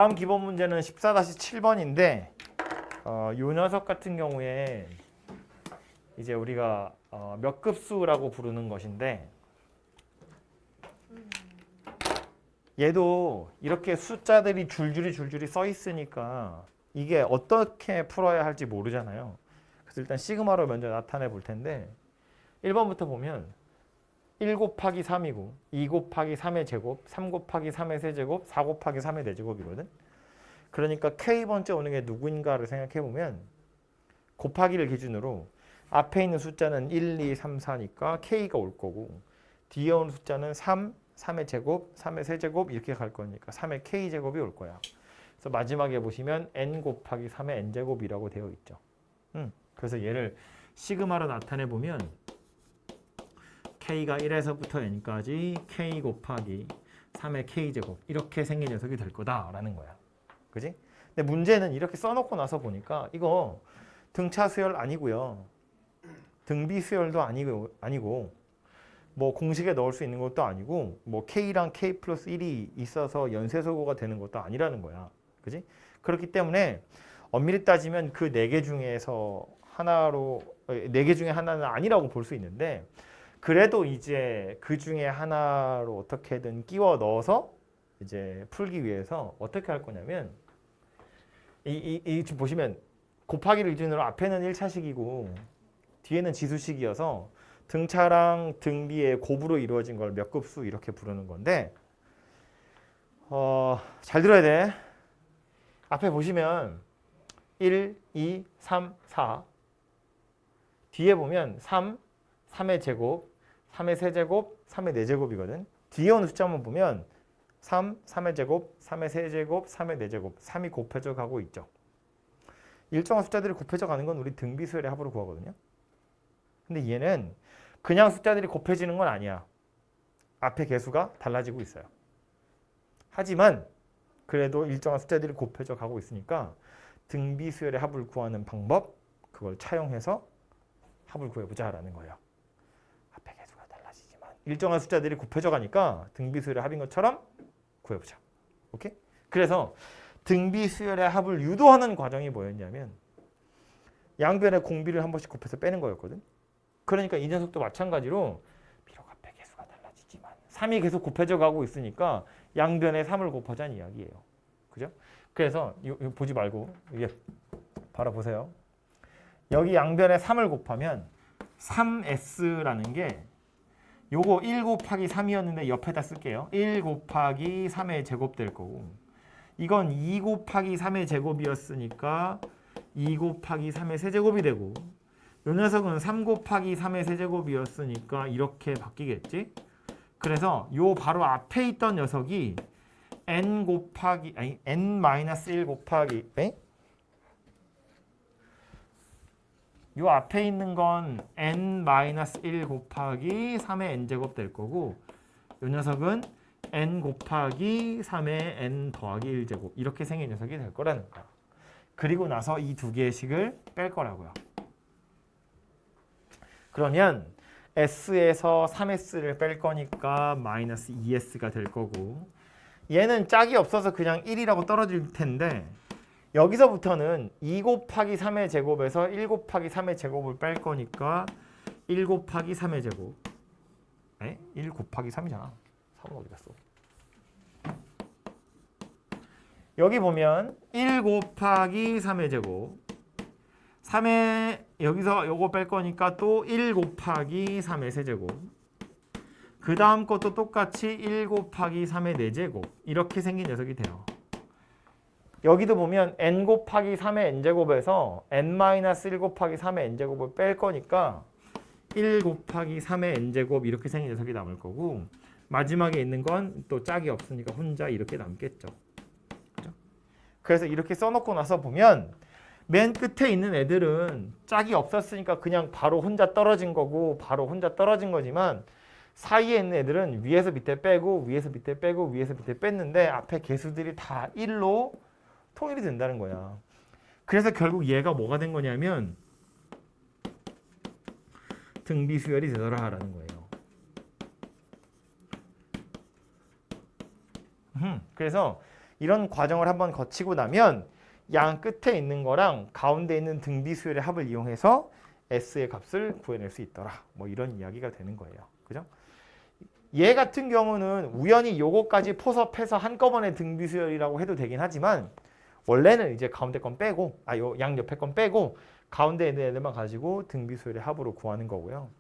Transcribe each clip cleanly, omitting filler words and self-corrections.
다음 기본 문제는 14-7번인데 요 녀석 같은 경우에 이제 우리가 몇 급수라고 부르는 것인데 얘도 이렇게 숫자들이 줄줄이 써 있으니까 이게 어떻게 풀어야 할지 모르잖아요. 그래서 일단 시그마로 먼저 나타내 볼 텐데 1번부터 보면 1 곱하기 3이고 2 곱하기 3의 제곱, 3 곱하기 3의 세제곱, 4 곱하기 3의 4제곱이거든. 그러니까 K번째 오는 게 누구인가를 생각해 보면 곱하기를 기준으로 앞에 있는 숫자는 1, 2, 3, 4니까 K가 올 거고 뒤에 오는 숫자는 3, 3의 제곱, 3의 세제곱 이렇게 갈 거니까 3의 K제곱이 올 거야. 그래서 마지막에 보시면 N 곱하기 3의 N제곱이라고 되어 있죠. 그래서 얘를 시그마로 나타내 보면 K가 1에서부터 N까지 K 곱하기 3의 K제곱 이렇게 생긴 녀석이 될 거다라는 거야. 그지? 근데 문제는 이렇게 써놓고 나서 보니까 이거 등차 수열 아니고요. 등비 수열도 아니고 뭐 공식에 넣을 수 있는 것도 아니고 뭐 K랑 K 플러스 1이 있어서 연쇄소거가 되는 것도 아니라는 거야. 그지? 그렇기 때문에 엄밀히 따지면 그 4개 중에서 하나로 4개 중에 하나는 아니라고 볼 수 있는데 그래도 이제 그 중에 하나로 어떻게든 끼워 넣어서 이제 풀기 위해서 어떻게 할 거냐면 지금 보시면 곱하기를 기준으로 앞에는 1차식이고 뒤에는 지수식이어서 등차랑 등비의 곱으로 이루어진 걸 몇 급수 이렇게 부르는 건데 잘 들어야 돼. 앞에 보시면 1, 2, 3, 4 뒤에 보면 3, 3의 제곱, 3의 세제곱, 3의 4제곱이거든. 뒤에 오는 숫자만 보면 3, 3의 제곱, 3의 세제곱, 3의 4제곱 3이 곱해져 가고 있죠. 일정한 숫자들이 곱해져 가는 건 우리 등비수열의 합으로 구하거든요. 근데 얘는 그냥 숫자들이 곱해지는 건 아니야. 앞에 개수가 달라지고 있어요. 하지만 그래도 일정한 숫자들이 곱해져 가고 있으니까 등비수열의 합을 구하는 방법 그걸 차용해서 합을 구해보자라는 거예요. 앞에 개수가 달라지지만 일정한 숫자들이 곱해져 가니까 등비수열의 합인 것처럼 구해보자. 오케이? 그래서 등비수열의 합을 유도하는 과정이 뭐였냐면 양변의 공비를 한 번씩 곱해서 빼는 거였거든. 그러니까 이 녀석도 마찬가지로 비록 앞에 개수가 달라지지만 3이 계속 곱해져 가고 있으니까 양변에 3을 곱하자는 이야기예요. 그죠? 그래서 이거 보지 말고 이게 바로 보세요. 여기 양변에 3을 곱하면 3S라는 게 요거 1 곱하기 3이었는데 옆에다 쓸게요. 1 곱하기 3의 제곱 될 거고 이건 2 곱하기 3의 제곱이었으니까 2 곱하기 3의 세제곱이 되고 요 녀석은 3 곱하기 3의 세제곱이었으니까 이렇게 바뀌겠지? 그래서 요 바로 앞에 있던 녀석이 n 곱하기 n-1 곱하기 요 앞에 있는 건 n-1 곱하기 3의 n제곱 될 거고 요 녀석은 n 곱하기 3의 n 더하기 1제곱 이렇게 생긴 녀석이 될 거라는 거야. 그리고 나서 이 두 개의 식을 뺄 거라고요. 그러면 S에서 3S를 뺄 거니까 마이너스 2S가 될 거고 얘는 짝이 없어서 그냥 1이라고 떨어질 텐데 여기서부터는 2 곱하기 3의 제곱에서 1 곱하기 3의 제곱을 뺄 거니까 1 곱하기 3의 제곱 1 곱하기 3이잖아. 3은 어디 갔어? 여기 보면 1 곱하기 3의 제곱 3의 여기서 요거 뺄 거니까 또 1 곱하기 3의 세제곱 그 다음 것도 똑같이 1 곱하기 3의 4제곱 이렇게 생긴 녀석이 돼요. 여기도 보면 n 곱하기 3의 n제곱에서 n-1 곱하기 3의 n제곱을 뺄 거니까 1 곱하기 3의 n제곱 이렇게 생긴 녀석이 남을 거고 마지막에 있는 건 또 짝이 없으니까 혼자 이렇게 남겠죠. 그죠? 그래서 이렇게 써놓고 나서 보면 맨 끝에 있는 애들은 짝이 없었으니까 그냥 바로 혼자 떨어진 거고 바로 혼자 떨어진 거지만 사이에 있는 애들은 위에서 밑에 빼고 위에서 밑에 빼고 위에서 밑에 뺐는데 앞에 개수들이 다 1로 통일이 된다는 거야. 그래서 결국 얘가 뭐가 된 거냐면 등비수열이 되더라라는 거예요. 그래서 이런 과정을 한번 거치고 나면 양 끝에 있는 거랑 가운데 있는 등비 수열의 합을 이용해서 S의 값을 구해낼 수 있더라. 뭐 이런 이야기가 되는 거예요. 그죠? 얘 같은 경우는 우연히 요거까지 포섭해서 한꺼번에 등비 수열이라고 해도 되긴 하지만 원래는 이제 가운데 건 빼고 요 양 옆에 건 빼고 가운데 있는 애들만 가지고 등비 수열의 합으로 구하는 거고요.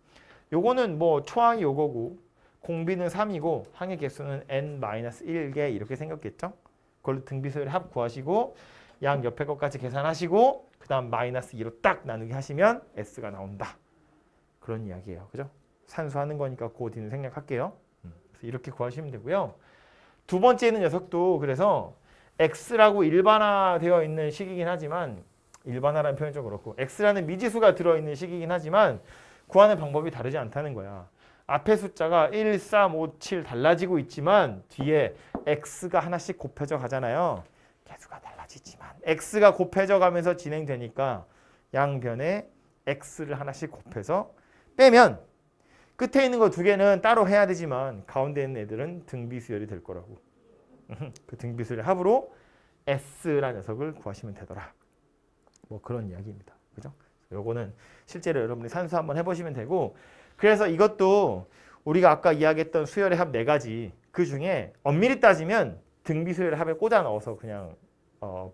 요거는 뭐 초항이 요거고 공비는 3이고 항의 개수는 n-1개 이렇게 생겼겠죠? 그걸로 등비 수열의 합 구하시고 양 옆에 것까지 계산하시고 그 다음 -2로 딱 나누기 하시면 S가 나온다. 그런 이야기예요. 그죠? 산수하는 거니까 그 뒤는 생략할게요. 그래서 이렇게 구하시면 되고요. 두 번째는 녀석도 그래서 X라고 일반화되어 있는 식이긴 하지만 일반화라는 표현이 좀 그렇고 X라는 미지수가 들어있는 식이긴 하지만 구하는 방법이 다르지 않다는 거야. 앞에 숫자가 1, 3, 5, 7 달라지고 있지만 뒤에 X가 하나씩 곱해져 가잖아요. 개수가 달라지지만 X가 곱해져 가면서 진행되니까 양변에 X를 하나씩 곱해서 빼면 끝에 있는 거 두 개는 따로 해야 되지만 가운데 있는 애들은 등비수열이 될 거라고. 그 등비수열의 합으로 S라는 녀석을 구하시면 되더라. 뭐 그런 이야기입니다. 그죠? 요거는 실제로 여러분이 산수 한번 해보시면 되고 그래서 이것도 우리가 아까 이야기했던 수열의 합 4가지 그 중에 엄밀히 따지면 등비수열의 합에 꽂아 넣어서 그냥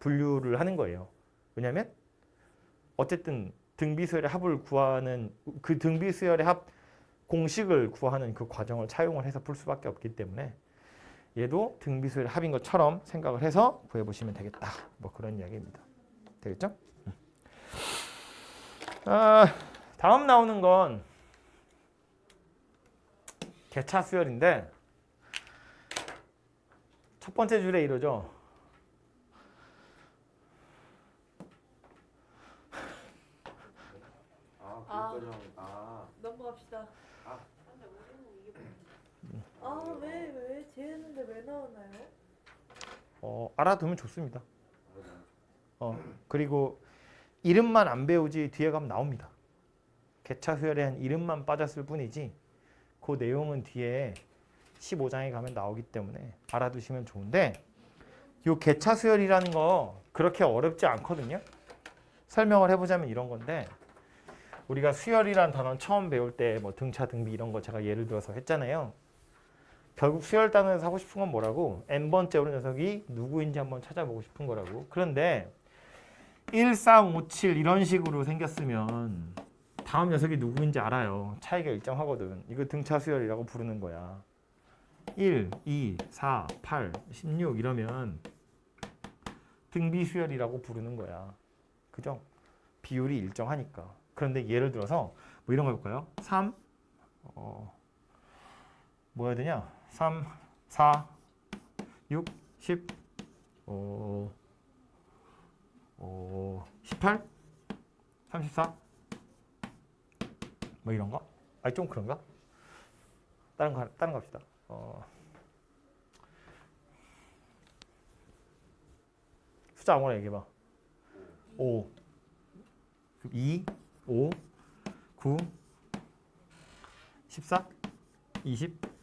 분류를 하는 거예요. 왜냐하면 어쨌든 등비수열의 합을 구하는 그 등비수열의 합 공식을 구하는 그 과정을 차용을 해서 풀 수밖에 없기 때문에 얘도 등비수열의 합인 것처럼 생각을 해서 구해보시면 되겠다. 뭐 그런 이야기입니다. 되겠죠? 다음 나오는 건 개차 수열인데 첫 번째 줄에 이러죠. 넘어갑시다. 왜 재했는데 왜 나오나요? 알아두면 좋습니다. 그리고 이름만 안 배우지 뒤에 가면 나옵니다. 개차 수열에 한 이름만 빠졌을 뿐이지 그 내용은 뒤에 15장에 가면 나오기 때문에 알아두시면 좋은데 이 개차 수열이라는 거 그렇게 어렵지 않거든요. 설명을 해보자면 이런 건데 우리가 수열이라는 단어 처음 배울 때 뭐 등차, 등비 이런 거 제가 예를 들어서 했잖아요. 결국 수열 단어에서 하고 싶은 건 뭐라고? n번째 오른 녀석이 누구인지 한번 찾아보고 싶은 거라고. 그런데 1, 3, 5, 7 이런 식으로 생겼으면 다음 녀석이 누구인지 알아요. 차이가 일정하거든. 이거 등차 수열이라고 부르는 거야. 1, 2, 4, 8, 16 이러면 등비 수열이라고 부르는 거야. 그죠? 비율이 일정하니까. 그런데 예를 들어서 뭐 이런 거 해볼까요? 3, 뭐 해야 되냐? 3, 4, 6, 10, 18, 34, 뭐 이런 거? 아니 좀 그런가? 다른 거 합시다. 숫자 아무거나 얘기해봐. 5, 2, 5, 9, 14, 20,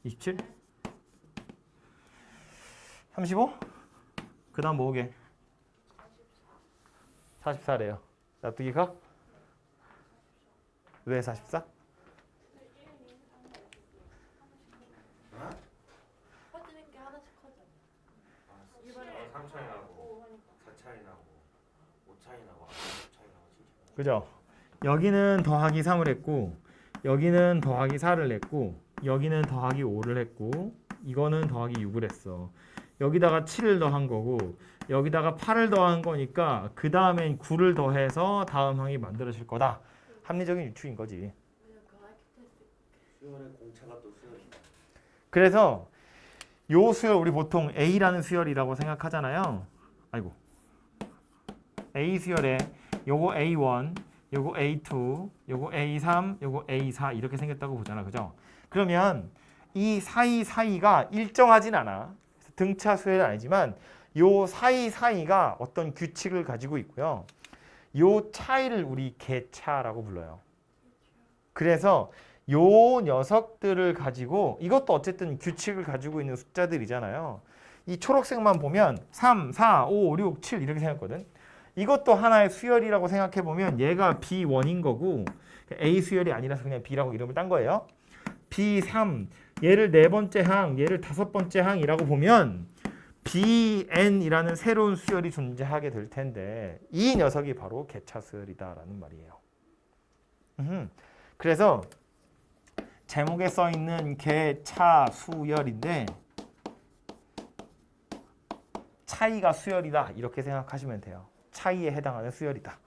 27, 35? 그 다음 뭐게? 44래요. 납득이가? 왜 44? 커지는 게 하나씩 커져. 3차이 나고 4차이 나고 5차이 나고 6차이 나고 7차이 그죠? 여기는 더하기 3을 했고 여기는 더하기 4를 했고 여기는 더하기 5를 했고 이거는 더하기 6을 했어. 여기다가 7을 더한 거고 여기다가 8을 더한 거니까 그 다음엔 9를 더해서 다음 항이 만들어질 거다. 합리적인 유추인 거지. 수열의 공차가 또 수열이다. 그래서 요 수열 우리 보통 A라는 수열이라고 생각하잖아요. 아이고. A 수열에 요거 A1, 요거 A2, 요거 A3, 요거 A4 이렇게 생겼다고 보잖아. 그죠? 그러면 이 사이가 일정하진 않아. 등차 수열은 아니지만 요 사이가 어떤 규칙을 가지고 있고요. 요 차이를 우리 개차라고 불러요. 그래서 요 녀석들을 가지고 이것도 어쨌든 규칙을 가지고 있는 숫자들이잖아요. 이 초록색만 보면 3, 4, 5, 6, 7 이렇게 생겼거든. 이것도 하나의 수열이라고 생각해 보면 얘가 B1인 거고 A 수열이 아니라서 그냥 B라고 이름을 딴 거예요. B3 얘를 네 번째 항, 얘를 다섯 번째 항이라고 보면 BN이라는 새로운 수열이 존재하게 될 텐데 이 녀석이 바로 개차 수열이다라는 말이에요. 그래서 제목에 써 있는 개차 수열인데 차이가 수열이다 이렇게 생각하시면 돼요. 차이에 해당하는 수열이다.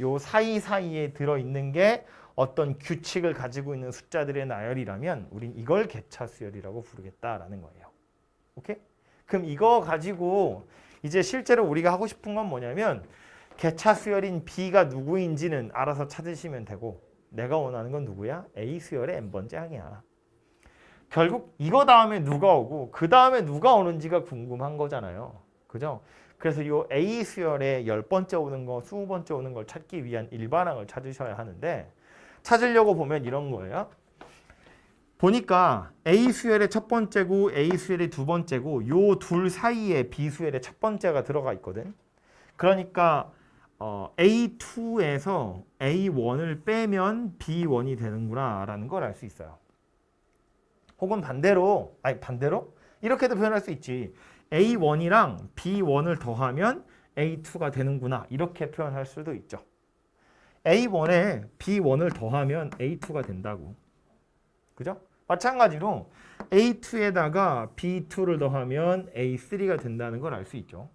요 사이사이에 들어있는 게 어떤 규칙을 가지고 있는 숫자들의 나열이라면 우린 이걸 개차 수열이라고 부르겠다라는 거예요. 오케이? 그럼 이거 가지고 이제 실제로 우리가 하고 싶은 건 뭐냐면 개차 수열인 B가 누구인지는 알아서 찾으시면 되고 내가 원하는 건 누구야? A 수열의 n번째 항이야. 결국 이거 다음에 누가 오고 그 다음에 누가 오는지가 궁금한 거잖아요. 그죠? 그래서 이 A 수열의 10번째 오는 거, 20번째 오는 걸 찾기 위한 일반항을 찾으셔야 하는데 찾으려고 보면 이런 거예요. 보니까 A 수열의 첫 번째고 A 수열의 두 번째고 요 둘 사이에 B 수열의 첫 번째가 들어가 있거든. 그러니까 A2에서 A1을 빼면 B1이 되는구나 라는 걸 알 수 있어요. 혹은 반대로 이렇게도 표현할 수 있지. A1이랑 B1을 더하면 A2가 되는구나 이렇게 표현할 수도 있죠. A1에 B1을 더하면 A2가 된다고. 그죠? 마찬가지로 A2에다가 B2를 더하면 A3가 된다는 걸 알 수 있죠.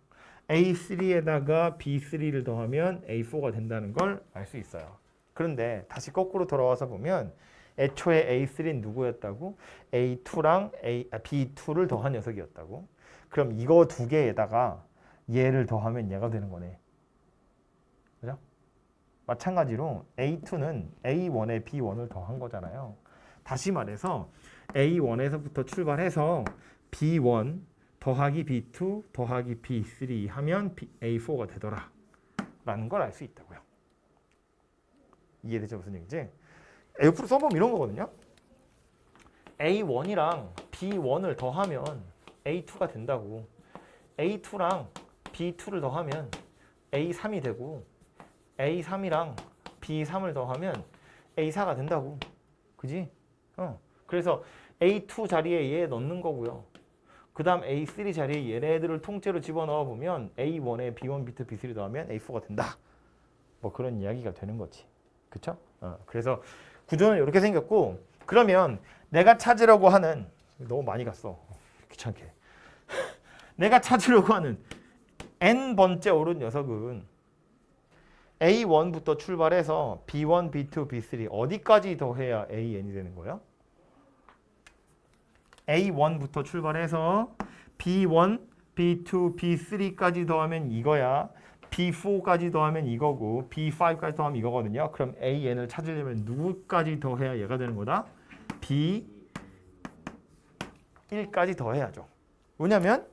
A3에다가 B3를 더하면 A4가 된다는 걸 알 수 있어요. 그런데 다시 거꾸로 돌아와서 보면 애초에 A3는 누구였다고? A2랑 B2를 더한 녀석이었다고. 그럼 이거 두 개에다가 얘를 더하면 얘가 되는 거네. 그죠? 마찬가지로 A2는 A1에 B1을 더한 거잖아요. 다시 말해서 A1에서부터 출발해서 B1 더하기 B2 더하기 B3 하면 A4가 되더라 라는 걸 알 수 있다고요. 이해되죠? 무슨 얘기인지? 옆으로 써보면 이런 거거든요. A1이랑 B1을 더하면 A2가 된다고. A2랑 B2를 더하면 A3이 되고 A3이랑 B3을 더하면 A4가 된다고. 그지? 그래서 A2 자리에 얘 넣는 거고요. 그 다음 A3 자리에 얘네들을 통째로 집어넣어 보면 A1에 B1, B2, B3 더하면 A4가 된다. 뭐 그런 이야기가 되는 거지. 그쵸? 그래서 구조는 이렇게 생겼고 그러면 내가 찾으려고 하는 너무 많이 갔어. 귀찮게. 내가 찾으려고 하는 n번째 오른 녀석은 A1부터 출발해서 B1, B2, B3 어디까지 더해야 AN이 되는 거예요? A1부터 출발해서 B1, B2, B3까지 더하면 이거야. B4까지 더하면 이거고 B5까지 더하면 이거거든요. 그럼 AN을 찾으려면 누구까지 더해야 얘가 되는 거다? B1까지 더해야죠. 왜냐면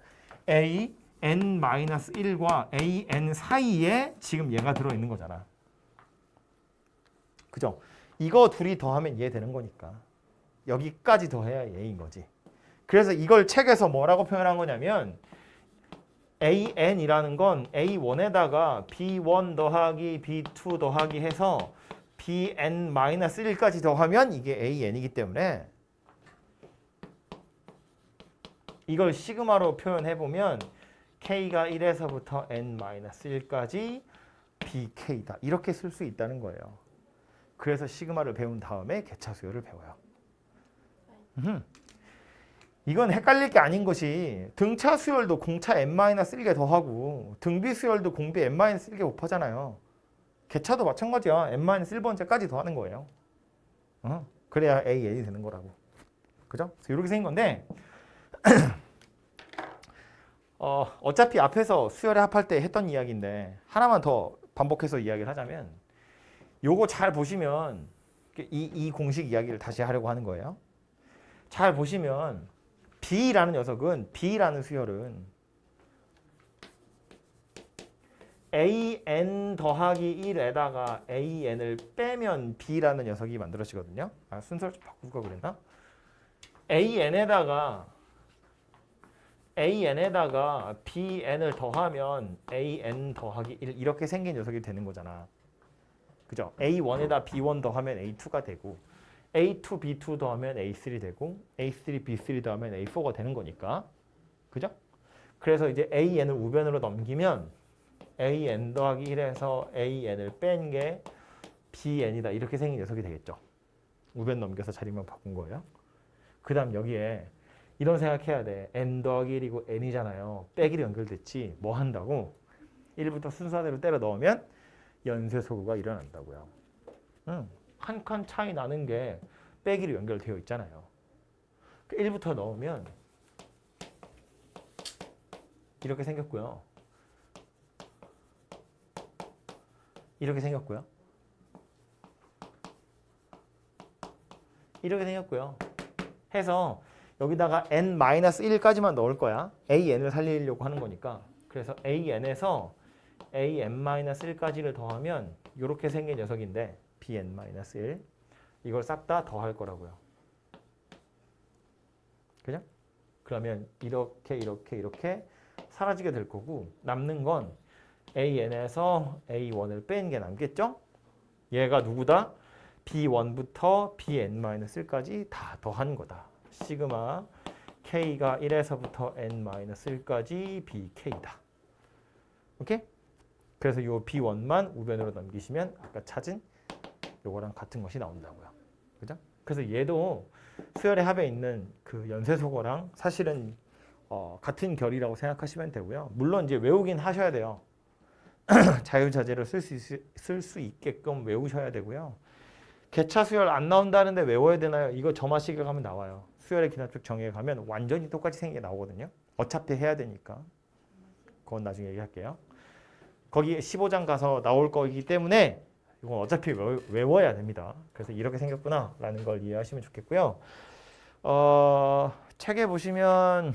AN-1과 AN 사이에 지금 얘가 들어있는 거잖아. 그죠? 이거 둘이 더하면 얘 되는 거니까 여기까지 더해야 얘인 거지. 그래서 이걸 책에서 뭐라고 표현한 거냐면 AN이라는 건 A1에다가 B1 더하기 B2 더하기 해서 BN-1까지 더하면 이게 AN이기 때문에 이걸 시그마로 표현해보면 K가 1에서부터 N-1까지 BK다. 이렇게 쓸 수 있다는 거예요. 그래서 시그마를 배운 다음에 개차 수열을 배워요. 이건 헷갈릴 게 아닌 것이 등차 수열도 공차 N-1개 더하고 등비 수열도 공비 N-1개 곱하잖아요. 개차도 마찬가지야. N-1번째까지 더하는 거예요. 그래야 AN이 되는 거라고. 그죠? 그래서 이렇게 생긴 건데 어차피 앞에서 수열에 합할 때 했던 이야기인데 하나만 더 반복해서 이야기를 하자면 요거 잘 보시면 이 공식 이야기를 다시 하려고 하는 거예요. 잘 보시면 B라는 녀석은 B라는 수열은 AN 더하기 1에다가 AN을 빼면 B라는 녀석이 만들어지거든요. 순서를 좀 바꾸고 그랬나? AN에다가 AN에다가 BN을 더하면 AN 더하기 1 이렇게 생긴 녀석이 되는 거잖아. 그죠? A1에다 B1 더하면 A2가 되고 A2, B2 더하면 A3 되고 A3, B3 더하면 A4가 되는 거니까. 그죠? 그래서 이제 AN을 우변으로 넘기면 AN 더하기 1에서 AN을 뺀 게 BN이다. 이렇게 생긴 녀석이 되겠죠. 우변 넘겨서 자리만 바꾼 거예요. 그 다음 여기에 이런 생각해야 돼. N 더하기 1이고 N이잖아요. 빼기로 연결됐지. 뭐 한다고? 1부터 순서대로 때려 넣으면 연쇄소구가 일어난다고요. 한 칸 차이 나는 게 빼기로 연결되어 있잖아요. 1부터 넣으면 이렇게 생겼고요. 이렇게 생겼고요. 이렇게 생겼고요. 해서 여기다가 n-1까지만 넣을 거야. an을 살리려고 하는 거니까. 그래서 an에서 an-1까지를 더하면 이렇게 생긴 녀석인데 bn-1 이걸 싹 다 더할 거라고요. 그죠? 그러면 이렇게 사라지게 될 거고 남는 건 an에서 a1을 뺀 게 남겠죠? 얘가 누구다? b1부터 bn-1까지 다 더한 거다. 시그마 k가 1에서부터 n-1까지 bk다. 오케이? 그래서 이 b1만 우변으로 넘기시면 아까 찾은 요거랑 같은 것이 나온다고요. 그죠? 그래서 얘도 수열의 합에 있는 그 연쇄소거랑 사실은 같은 결이라고 생각하시면 되고요. 물론 이제 외우긴 하셔야 돼요. 자유자재로 쓸 수 있게끔 외우셔야 되고요. 개차 수열 안 나온다는데 외워야 되나요? 이거 점화식에 가면 나와요. 수열의 기하학적 정의에 가면 완전히 똑같이 생긴 게 나오거든요. 어차피 해야 되니까. 그건 나중에 얘기할게요. 거기 15장 가서 나올 거기 때문에 이건 어차피 외워야 됩니다. 그래서 이렇게 생겼구나 라는 걸 이해하시면 좋겠고요. 책에 보시면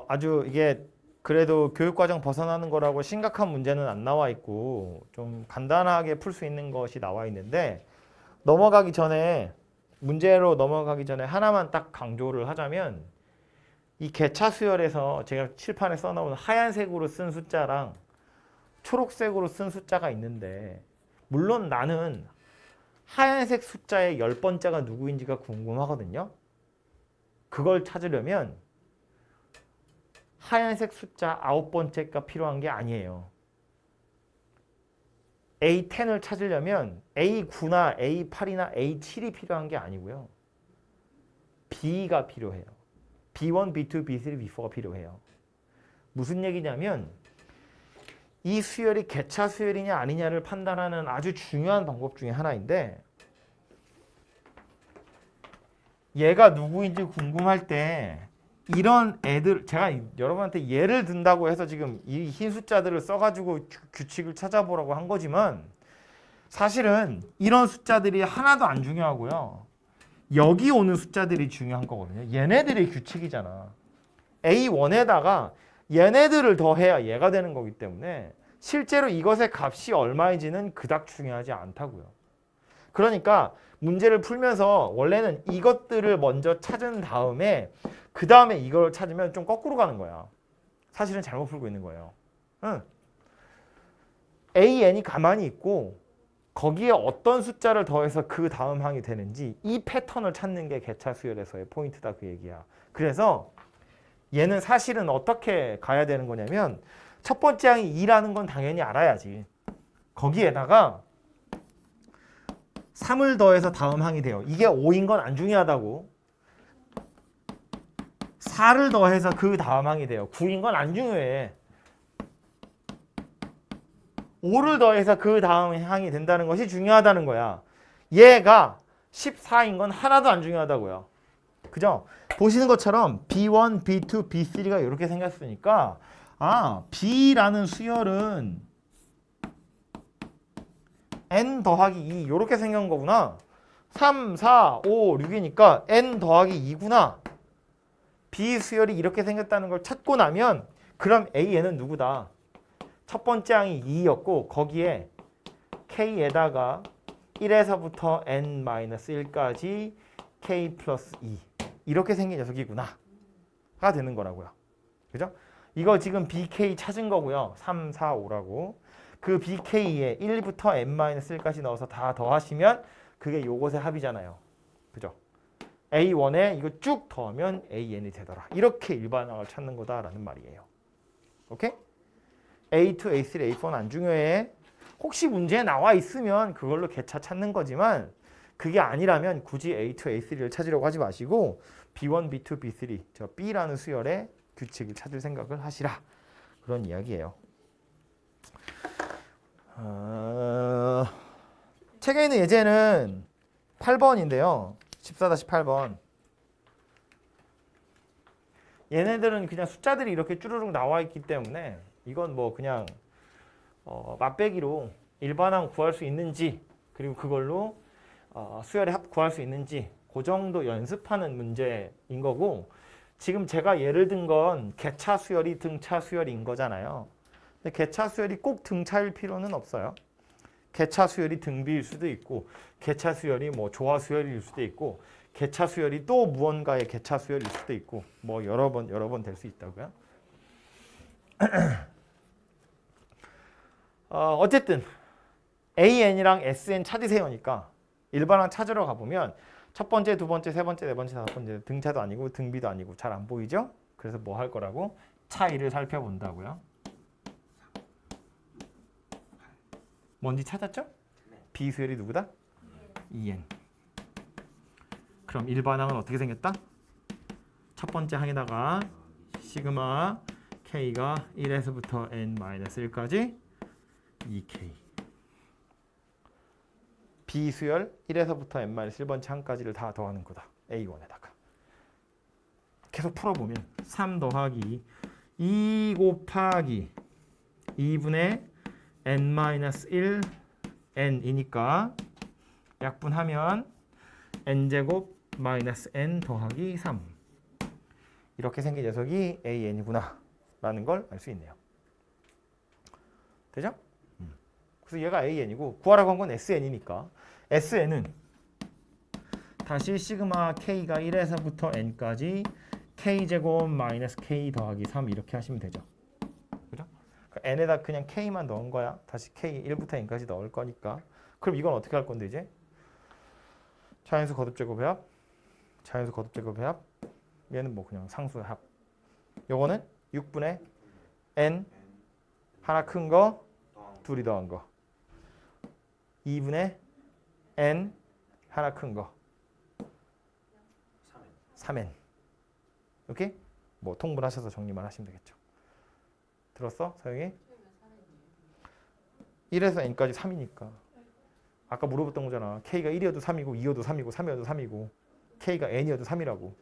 아주 이게 그래도 교육과정 벗어나는 거라고 심각한 문제는 안 나와 있고 좀 간단하게 풀 수 있는 것이 나와 있는데 문제로 넘어가기 전에 하나만 딱 강조를 하자면 이 개차 수열에서 제가 칠판에 써놓은 하얀색으로 쓴 숫자랑 초록색으로 쓴 숫자가 있는데 물론 나는 하얀색 숫자의 10번째가 누구인지가 궁금하거든요. 그걸 찾으려면 하얀색 숫자 9번째가 필요한 게 아니에요. A10을 찾으려면 A9나 A8이나 A7이 필요한 게 아니고요. B가 필요해요. B1, B2, B3, B4가 필요해요. 무슨 얘기냐면 이 수열이 개차 수열이냐 아니냐를 판단하는 아주 중요한 방법 중에 하나인데 얘가 누구인지 궁금할 때 이런 애들 제가 여러분한테 예를 든다고 해서 지금 이 흰 숫자들을 써가지고 규칙을 찾아보라고 한 거지만 사실은 이런 숫자들이 하나도 안 중요하고요. 여기 오는 숫자들이 중요한 거거든요. 얘네들이 규칙이잖아. A1에다가 얘네들을 더해야 얘가 되는 거기 때문에 실제로 이것의 값이 얼마인지는 그닥 중요하지 않다고요. 그러니까 문제를 풀면서 원래는 이것들을 먼저 찾은 다음에 그 다음에 이걸 찾으면 좀 거꾸로 가는 거야. 사실은 잘못 풀고 있는 거예요. AN이 가만히 있고 거기에 어떤 숫자를 더해서 그 다음 항이 되는지 이 패턴을 찾는 게 개차 수열에서의 포인트다 그 얘기야. 그래서 얘는 사실은 어떻게 가야 되는 거냐면 첫 번째 항이 2라는 건 당연히 알아야지. 거기에다가 3을 더해서 다음 항이 돼요. 이게 5인 건 안 중요하다고. 4를 더해서 그 다음 항이 돼요. 9인 건 안 중요해. 5를 더해서 그 다음 항이 된다는 것이 중요하다는 거야. 얘가 14인 건 하나도 안 중요하다고요. 그죠? 보시는 것처럼 B1, B2, B3가 이렇게 생겼으니까 B라는 수열은 N 더하기 2 이렇게 생긴 거구나. 3, 4, 5, 6이니까 N 더하기 2구나. B 수열이 이렇게 생겼다는 걸 찾고 나면 그럼 AN은 누구다? 첫 번째 항이 2였고 거기에 K에다가 1에서부터 N-1까지 K 플러스 2 이렇게 생긴 녀석이구나 가 되는 거라고요. 그죠? 이거 지금 BK 찾은 거고요. 3, 4, 5라고. 그 BK에 1부터 n-1까지 넣어서 다 더하시면 그게 요것의 합이잖아요. 그죠? A1에 이거 쭉 더하면 AN이 되더라. 이렇게 일반항을 찾는 거다라는 말이에요. 오케이? A2, A3, A4는 안 중요해. 혹시 문제에 나와 있으면 그걸로 개차 찾는 거지만 그게 아니라면 굳이 A2, A3를 찾으려고 하지 마시고 B1, B2, B3 저 B라는 수열의 규칙을 찾을 생각을 하시라. 그런 이야기예요. 책에 있는 예제는 8번인데요. 14-8번. 얘네들은 그냥 숫자들이 이렇게 쭈루룩 나와 있기 때문에 이건 뭐 그냥 맛배기로 일반항 구할 수 있는지 그리고 그걸로 수열의 합 구할 수 있는지 그 정도 연습하는 문제인 거고 지금 제가 예를 든 건 개차 수열이 등차 수열인 거잖아요. 근데 개차 수열이 꼭 등차일 필요는 없어요. 개차 수열이 등비일 수도 있고 개차 수열이 뭐 조화 수열일 수도 있고 개차 수열이 또 무언가의 개차 수열일 수도 있고 뭐 여러 번 될 수 있다고요. 어쨌든 AN이랑 SN 찾으세요니까 일반항 찾으러 가보면 첫 번째, 두 번째, 세 번째, 네 번째, 다섯 번째 등차도 아니고 등비도 아니고 잘 안 보이죠? 그래서 뭐 할 거라고? 차이를 살펴본다고요. 뭔지 찾았죠? 비수열이 누구다? 2n. 그럼 일반항은 어떻게 생겼다? 첫 번째 항에다가 시그마 k가 1에서부터 n-1까지 2k. 비수열 1에서부터 n-1번째 항까지를 다 더하는 거다. A1에다가. 계속 풀어보면 3 더하기 2 곱하기 2분의 n-1 n이니까 약분하면 n제곱 마이너스 n 더하기 3 이렇게 생긴 녀석이 AN이구나 라는 걸 알 수 있네요. 되죠? 그래서 얘가 AN이고 구하라고 한 건 SN이니까 SN은 다시 시그마 K가 1에서부터 N까지 K제곱 마이너스 K 더하기 3 이렇게 하시면 되죠. 그죠? 그러니까 N에다 그냥 K만 넣은 거야. 다시 K 1부터 N까지 넣을 거니까. 그럼 이건 어떻게 할 건데 이제? 자연수 거듭제곱의 합, 자연수 거듭제곱의 합. 얘는 뭐 그냥 상수의 합. 요거는 6분의 N 하나 큰 거, 둘이 더한 거. 2분의 N 하나 큰 거. 3N. 오케이? 뭐 통분하셔서 정리만 하시면 되겠죠. 들었어? 서영이? 1에서 N까지 3이니까. 아까 물어봤던 거잖아. K가 1이어도 3이고 2여도 3이고 3이어도 3이고 K가 N이어도 3이라고.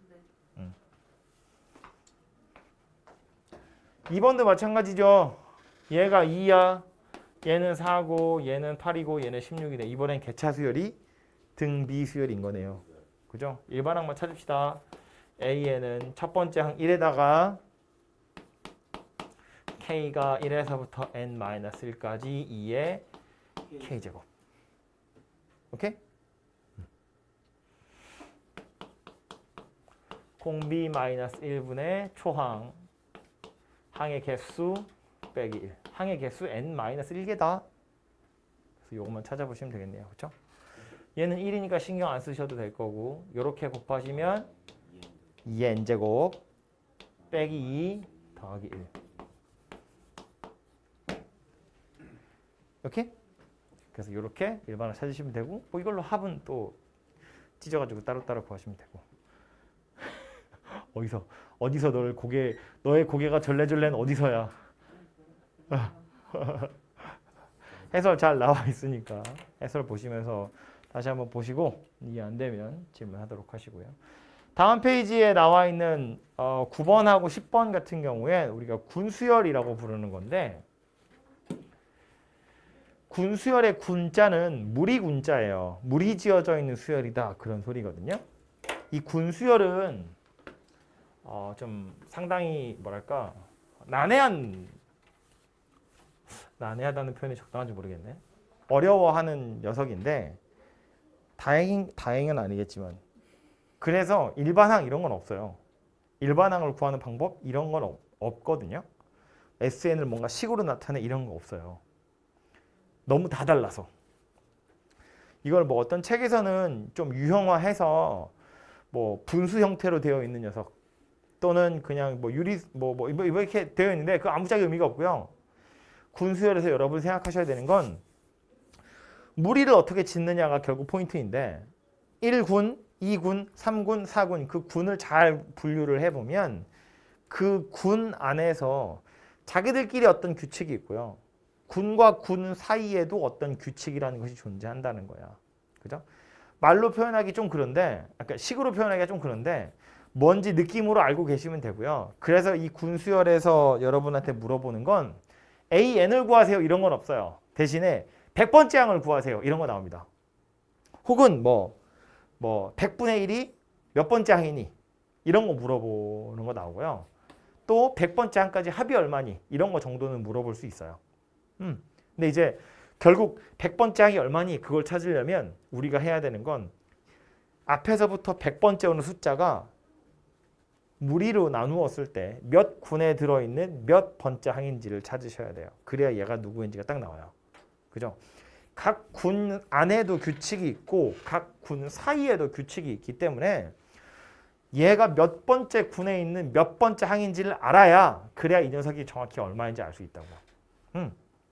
2번도 마찬가지죠. 얘가 2야. 얘는 4고 얘는 8이고 얘는 16이네. 이번엔 개차 수열이 등비 수열인 거네요. 그죠? 일반항만 찾읍시다. A에는 첫 번째 항 1에다가 K가 1에서부터 N-1까지 2의 K제곱. 오케이? 공비 마이너스 1분의 초항 항의 개수 빼기 1. 항의 개수 N-1개다. 그래서 요것만 찾아보시면 되겠네요. 그렇죠? 얘는 1이니까 신경 안 쓰셔도 될 거고 요렇게 곱하시면 2n제곱 빼기 2 더하기 1. 이렇게? 그래서 이렇게 일반을 찾으시면 되고 뭐 이걸로 합은 또 찢어가지고 따로따로 구하시면 되고 어디서 너의 고개가 절레절레는 어디서야? 해설 잘 나와 있으니까 해설 보시면서 다시 한번 보시고 이해 안 되면 질문하도록 하시고요. 다음 페이지에 나와 있는 9번하고 10번 같은 경우에 우리가 군수열이라고 부르는 건데 군수열의 군자는 물이 군자예요. 물이 지어져 있는 수열이다. 그런 소리거든요. 이 군수열은 좀 상당히 뭐랄까 난해하다는 표현이 적당한지 모르겠네. 어려워하는 녀석인데 다행은 아니겠지만 그래서 일반항 이런 건 없어요. 일반항을 구하는 방법 이런 건 없거든요. SN을 뭔가 식으로 나타내 이런 거 없어요. 너무 다 달라서. 이걸 뭐 어떤 책에서는 좀 유형화해서 뭐 분수 형태로 되어 있는 녀석 또는 그냥 뭐 유리 뭐 이렇게 되어 있는데 그 아무짝에 의미가 없고요. 군수열에서 여러분 생각하셔야 되는 건 무리를 어떻게 짓느냐가 결국 포인트인데 1군, 2군, 3군, 4군 그 군을 잘 분류를 해보면 그 군 안에서 자기들끼리 어떤 규칙이 있고요. 군과 군 사이에도 어떤 규칙이라는 것이 존재한다는 거야. 그죠? 말로 표현하기 좀 그런데, 그러니까 식으로 표현하기가 좀 그런데 뭔지 느낌으로 알고 계시면 되고요. 그래서 이 군수열에서 여러분한테 물어보는 건 AN을 구하세요 이런 건 없어요. 대신에 100번째 항을 구하세요 이런 거 나옵니다. 혹은 뭐 100분의 1이 몇 번째 항이니 이런 거 물어보는 거 나오고요. 또 100번째 항까지 합이 얼마니 이런 거 정도는 물어볼 수 있어요. 근데 이제 결국 100번째 항이 얼마니 그걸 찾으려면 우리가 해야 되는 건 앞에서부터 100번째 오는 숫자가 무리로 나누었을 때 몇 군에 들어있는 몇 번째 항인지를 찾으셔야 돼요. 그래야 얘가 누구인지가 딱 나와요. 그죠? 각 군 안에도 규칙이 있고 각 군 사이에도 규칙이 있기 때문에 얘가 몇 번째 군에 있는 몇 번째 항인지를 알아야 그래야 이 녀석이 정확히 얼마인지 알 수 있다고.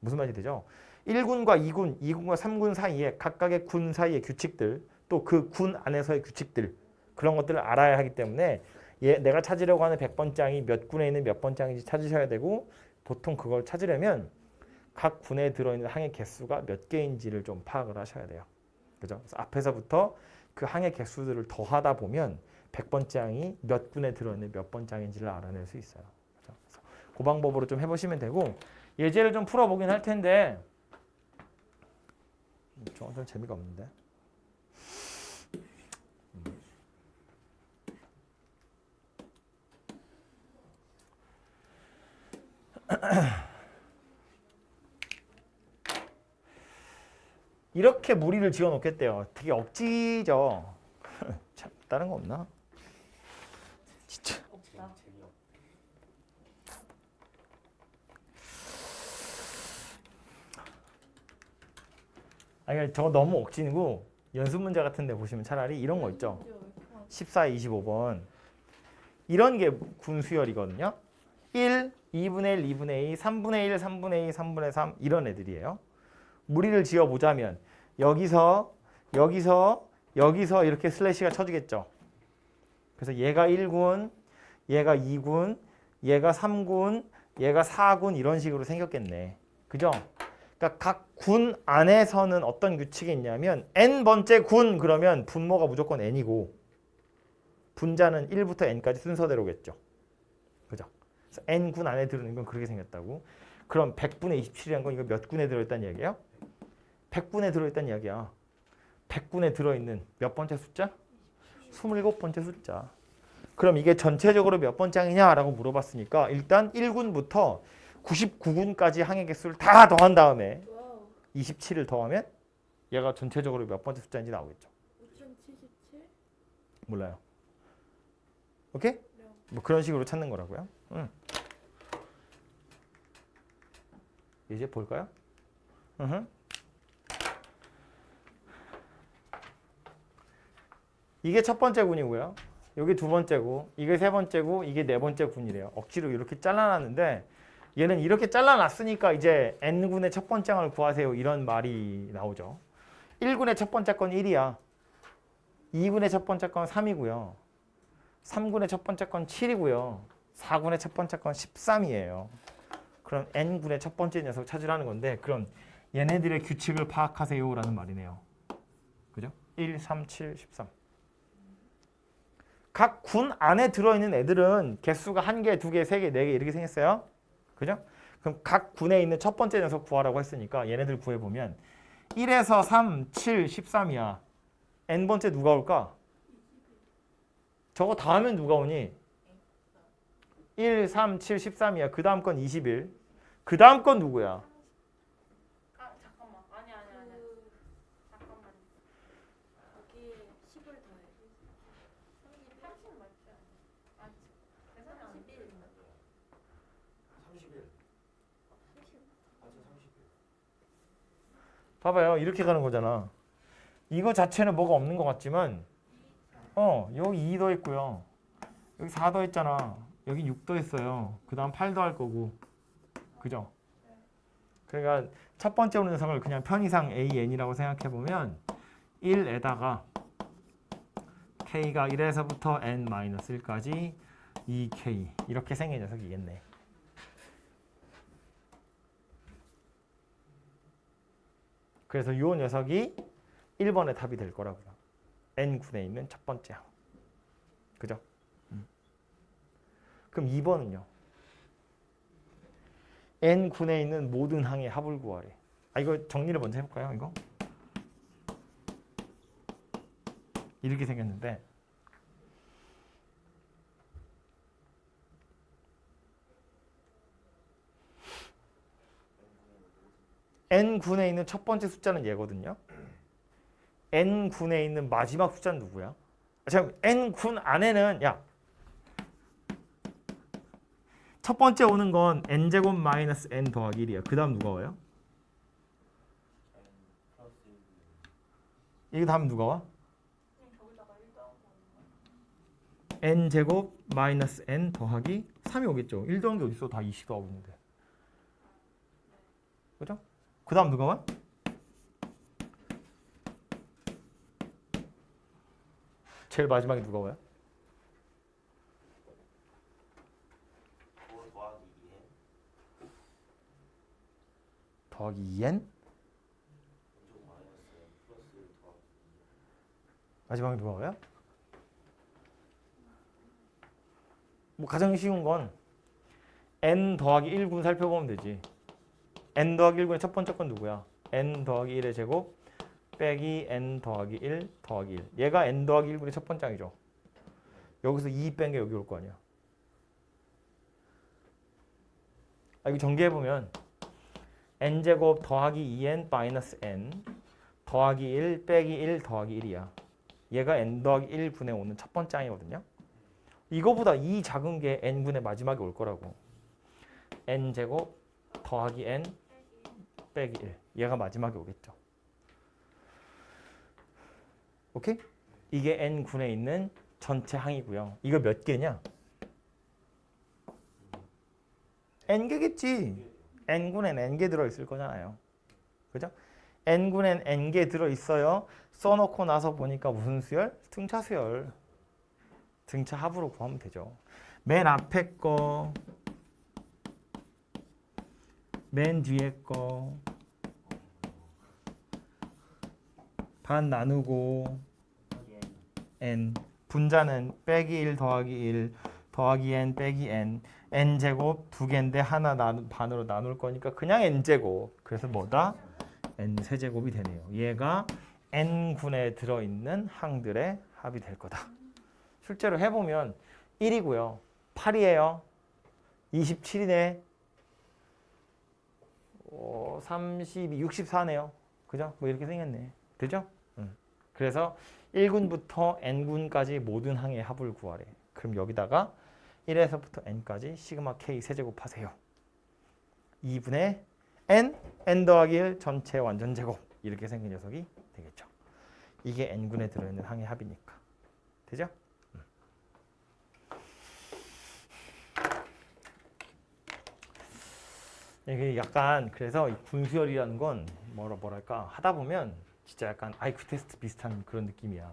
무슨 말인지 되죠? 1군과 2군, 2군과 3군 사이에 각각의 군 사이의 규칙들 또 그 군 안에서의 규칙들 그런 것들을 알아야 하기 때문에 내가 찾으려고 하는 100번째 항이 몇 군에 있는 몇 번째 항인지 찾으셔야 되고 보통 그걸 찾으려면 각 군에 들어있는 항의 개수가 몇 개인지를 좀 파악을 하셔야 돼요. 그죠? 그래서 앞에서부터 그 항의 개수들을 더하다 보면 100번째 항이 몇 군에 들어있는 몇 번째 항인지를 알아낼 수 있어요. 그죠? 그래서 그 방법으로 좀 해보시면 되고 예제를 좀 풀어보긴 할 텐데 좀 재미가 없는데. 이렇게 무리를 지어 놓겠대요. 되게 억지죠. 참 다른 거 없나? 진짜. 없다. 재미없. 아니 저거 너무 억지고 연습 문제 같은 데 보시면 차라리 이런 거 있죠. 14, 25번. 이런 게 군수열이거든요. 1, 2분의 1, 2분의 2, 3분의 1, 3분의 2, 3분의 3 이런 애들이에요. 무리를 지어보자면 여기서 이렇게 슬래시가 쳐지겠죠. 그래서 얘가 1군, 얘가 2군, 얘가 3군, 얘가 4군 이런 식으로 생겼겠네. 그죠? 그러니까 각 군 안에서는 어떤 규칙이 있냐면 n번째 군 그러면 분모가 무조건 n이고 분자는 1부터 n까지 순서대로겠죠. 그죠? 그래서 n군 안에 들어있는 건 그렇게 생겼다고. 그럼 100분의 27이라는 건 이거 몇 군에 들어있다는 이야기예요? 100군에 들어있다는 이야기야. 100군에 들어있는 몇 번째 숫자? 27번째 숫자. 그럼 이게 전체적으로 몇 번째 항이냐라고 물어봤으니까 일단 1군부터 99군까지 항의 개수를 다 더한 다음에 와우. 27을 더하면 얘가 전체적으로 몇 번째 숫자인지 나오겠죠. 5077? 몰라요. 오케이? 뭐 그런 식으로 찾는 거라고요. 이제 볼까요? 이게 첫 번째 군이고요. 여기 두 번째고, 이게 세 번째고, 이게 네 번째 군이래요. 억지로 이렇게 잘라놨는데 얘는 이렇게 잘라놨으니까 이제 n군의 첫 번째 항을 구하세요. 이런 말이 나오죠. 1군의 첫 번째 건 1이야. 2군의 첫 번째 건 3이고요. 3군의 첫 번째 건 7이고요. 4군의 첫 번째 건 13이에요. 그럼 n군의 첫 번째 녀석을 찾으라는 건데 그럼 얘네들의 규칙을 파악하세요 라는 말이네요. 그죠? 1, 3, 7, 13. 각 군 안에 들어있는 애들은 개수가 1개, 2개, 3개, 4개 이렇게 생겼어요. 그죠? 그럼 각 군에 있는 첫 번째 녀석 구하라고 했으니까 얘네들 구해보면 1에서 3, 7, 13이야. n번째 누가 올까? 저거 다 하면 누가 오니? 1, 3, 7, 13이야. 그 다음 건 21. 그 다음 건 누구야? 아 잠깐만. 아니. 잠깐만. 여기에 10을 더해. 봐봐요. 이렇게 가는 거잖아. 이거 자체는 뭐가 없는 것 같지만 여기 2 더했고요. 여기 4 더했잖아. 여기 6 더했어요. 그 다음 8 더할 거고. 그죠? 그러니까 첫 번째 오는 녀석을 그냥 편의상 AN이라고 생각해보면 1에다가 K가 1에서부터 N-1까지 2K 이렇게 생긴 녀석이겠네. 그래서 이 녀석이 1번의 답이 될 거라고요. N군에 있는 첫 번째 항. 그죠? 그럼 2번은요. N군에 있는 모든 항의 합을 구하래. 이거 정리를 먼저 해볼까요? 이거? 이렇게 생겼는데 N군에 있는 첫 번째 숫자는 얘거든요. N군에 있는 마지막 숫자는 누구야? 자, N군 안에는 첫 번째 오는 건 N제곱 마이너스 N 더하기 1이야. 그 다음 누가 와요? 이거 다음 누가 와? 그냥 저기다가 1 더하고 N제곱 마이너스 N 더하기 3이 오겠죠. 1 더한 게 어딨어? 다 20 더하고 있는데. 그죠? 그 다음 누가 와? 제일 마지막에 누가 와요? 5 더하기 2n 더하기 2N? 왼쪽 마이너스 n 플러스 1 더하기 마지막에 누가 와요? 뭐 가장 쉬운 건 N 더하기 1군 살펴보면 되지. N 더하기 1군의 첫 번째 건 누구야? N 더하기 1의 제곱 빼기 N 더하기 1 더하기 1. 얘가 N 더하기 1군의 첫 번째 항이죠. 여기서 2 뺀 게 여기 올 거 아니야. 이거 전개해보면 N제곱 더하기 2N 마이너스 N 더하기 1 빼기 1 더하기 1이야. 얘가 N 더하기 1군에 오는 첫 번째 항이거든요. 이거보다 이 작은 게 N군의 마지막에 올 거라고. N제곱 더하기 N 빼기 1. 얘가 마지막에 오겠죠. 오케이? 이게 N군에 있는 전체 항이고요. 이거 몇 개냐? N개겠지. N군엔 N개 들어있을 거잖아요. 그죠? N군엔 N개 들어있어요. 써놓고 나서 보니까 무슨 수열? 등차 수열. 등차 합으로 구하면 되죠. 맨 앞에 거, 맨 뒤에 거 반 나누고 n 분자는 빼기 1 더하기 1 더하기 n 빼기 n n제곱 두 개인데 하나 반으로 나눌 거니까 그냥 n제곱. 그래서 뭐다? n 세제곱이 되네요. 얘가 n군에 들어있는 항들의 합이 될 거다. 실제로 해보면 1이고요. 8이에요. 27이네. 32, 64네요. 그죠? 뭐 이렇게 생겼네. 되죠? 그래서 1군부터 n군까지 모든 항의 합을 구하래. 그럼 여기다가 1에서부터 n까지 시그마 k 세제곱 하세요. 2분의 n 더하기 1 전체 완전 제곱. 이렇게 생긴 녀석이 되겠죠. 이게 n군에 들어있는 항의 합이니까. 되죠? 이게 약간 그래서 이 분수열이라는 건 뭐랄까 하다 보면 진짜 약간 IQ 테스트 비슷한 그런 느낌이야.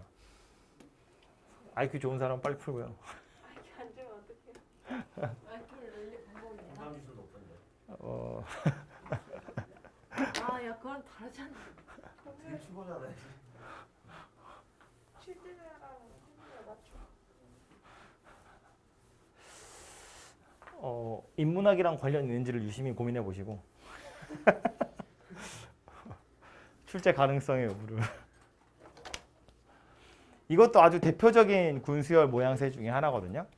IQ 좋은 사람은 빨리 풀고요. 이렇게 앉으면 어떡해요? IQ를 늘릴 방법이 있나? 공감지수 높은데 야 그건 다르잖아. 되게 피곤하네. 취지배랑 취지배 맞춰. 인문학이랑 관련 있는지를 유심히 고민해 보시고 출제 가능성의 여부를. 이것도 아주 대표적인 군수열 모양새 중에 하나거든요.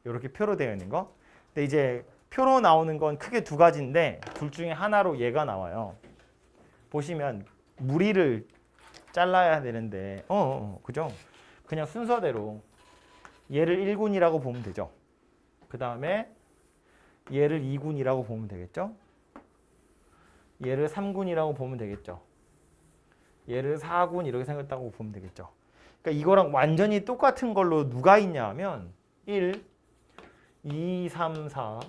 이렇게 표로 되어 있는 거. 근데 이제 표로 나오는 건 크게 두 가지인데 둘 중에 하나로 얘가 나와요. 보시면 무리를 잘라야 되는데 그죠? 그냥 순서대로 얘를 1군이라고 보면 되죠. 그 다음에 얘를 2군이라고 보면 되겠죠. 얘를 3군이라고 보면 되겠죠. 얘를 4군 이렇게 생겼다고 보면 되겠죠. 그러니까 이거랑 완전히 똑같은 걸로 누가 있냐 하면 1, 2, 3, 4,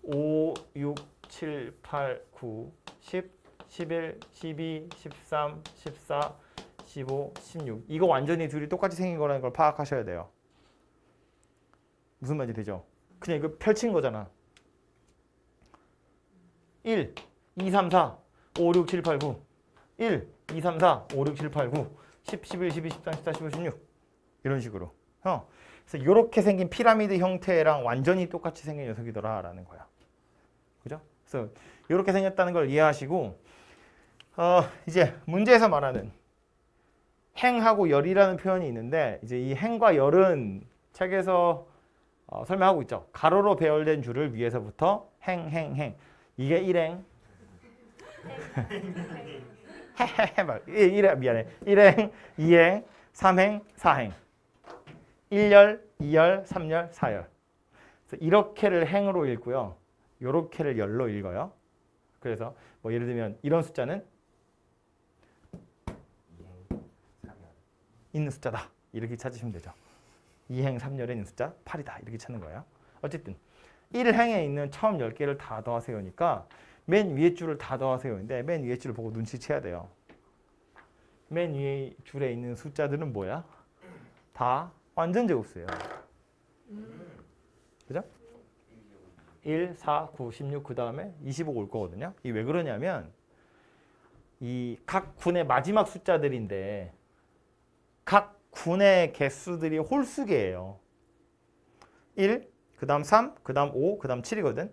5, 6, 7, 8, 9, 10, 11, 12, 13, 14, 15, 16 이거 완전히 둘이 똑같이 생긴 거라는 걸 파악하셔야 돼요. 무슨 말인지 되죠? 그냥 이거 펼친 거잖아. 1, 2, 3, 4, 5, 6, 7, 8, 9 1, 2, 3, 4, 5, 6, 7, 8, 9 10, 11, 12, 13, 14, 15, 16 이런 식으로 그래서 이렇게 생긴 피라미드 형태랑 완전히 똑같이 생긴 녀석이더라 라는 거야. 그죠? 그래서 이렇게 생겼다는 걸 이해하시고 이제 문제에서 말하는 행하고 열이라는 표현이 있는데 이제 이 행과 열은 책에서 설명하고 있죠. 가로로 배열된 줄을 위에서부터 행 이게 일행 미안해 1행 2행 3행 4행 1열 2열 3열 4열 그래서 이렇게를 행으로 읽고요. 요렇게를 열로 읽어요. 그래서 뭐 예를 들면 이런 숫자는 있는 숫자다. 이렇게 찾으시면 되죠. 2행 3열에 있는 숫자 8이다. 이렇게 찾는 거예요. 어쨌든 1행에 있는 처음 10개를 다 더하세요니까 맨 위에 줄을 다 더하세요인데 맨 위에 줄을 보고 눈치채야 돼요. 맨 위에 줄에 있는 숫자들은 뭐야? 다 완전 제곱수예요. 그죠? 1, 4, 9, 16 그 다음에 25 올 거거든요. 이게 왜 그러냐면 이 각 군의 마지막 숫자들인데 각 군의 개수들이 홀수계예요. 1, 그 다음 3, 그 다음 5, 그 다음 7이거든.